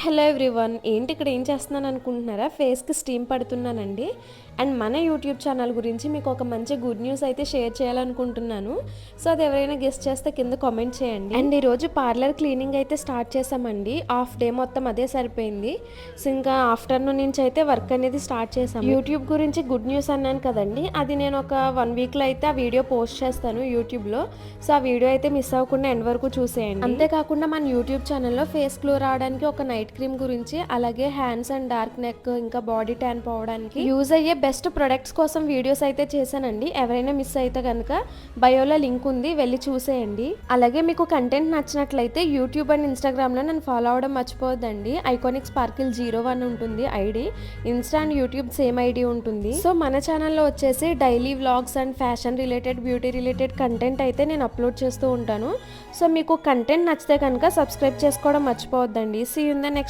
Hello everyone, ఏంటి ఇక్కడ ఏం చేస్తున్నాను అనుకుంటున్నారా? ఫేస్కి స్టీమ్ పడుతున్నానండి. అండ్ మన యూట్యూబ్ ఛానల్ గురించి మీకు ఒక మంచి గుడ్ న్యూస్ అయితే షేర్ చేయాలనుకుంటున్నాను. సో అది ఎవరైనా గెస్ట్ చేస్తే కింద కామెంట్ చేయండి. అండ్ ఈరోజు పార్లర్ క్లీనింగ్ అయితే స్టార్ట్ చేసామండి. హాఫ్ డే మొత్తం అదే సరిపోయింది. సో ఇంకా ఆఫ్టర్నూన్ నుంచి అయితే వర్క్ అనేది స్టార్ట్ చేసాము. యూట్యూబ్ గురించి గుడ్ న్యూస్ అన్నాను కదండి, అది నేను ఒక 1 వీక్లో అయితే ఆ వీడియో పోస్ట్ చేస్తాను యూట్యూబ్లో. సో ఆ వీడియో అయితే మిస్ అవ్వకుండా ఎండ్ వరకు చూసేయండి. అంతేకాకుండా మన యూట్యూబ్ ఛానల్లో ఫేస్ గ్లో రావడానికి ఒక నైట్ క్రీమ్ గురించి, అలాగే హ్యాండ్స్ అండ్ డార్క్ నెక్ ఇంకా బాడీ ట్యాన్ పోవడానికి యూజ్ అయ్యే బెస్ట్ ప్రొడక్ట్స్ కోసం వీడియోస్ అయితే చేశానండి. ఎవరైనా మిస్ అయితే కనుక బయోలో లింక్ ఉంది, వెళ్ళి చూసేయండి. అలాగే మీకు కంటెంట్ నచ్చినట్లయితే యూట్యూబ్ అండ్ ఇన్స్టాగ్రామ్ లో నన్ను ఫాలో అవడం మర్చిపోవద్దండి. ఐకానిక్ స్పార్కిల్ 01 ఉంటుంది ID. Insta and YouTube same ID ఉంటుంది. సో మన ఛానల్లో వచ్చేసి daily vlogs and fashion related, beauty related content అయితే నేను అప్లోడ్ చేస్తూ ఉంటాను. సో మీకు కంటెంట్ నచ్చితే కనుక సబ్స్క్రైబ్ చేసుకోవడం మర్చిపోవద్దండి. See you in the next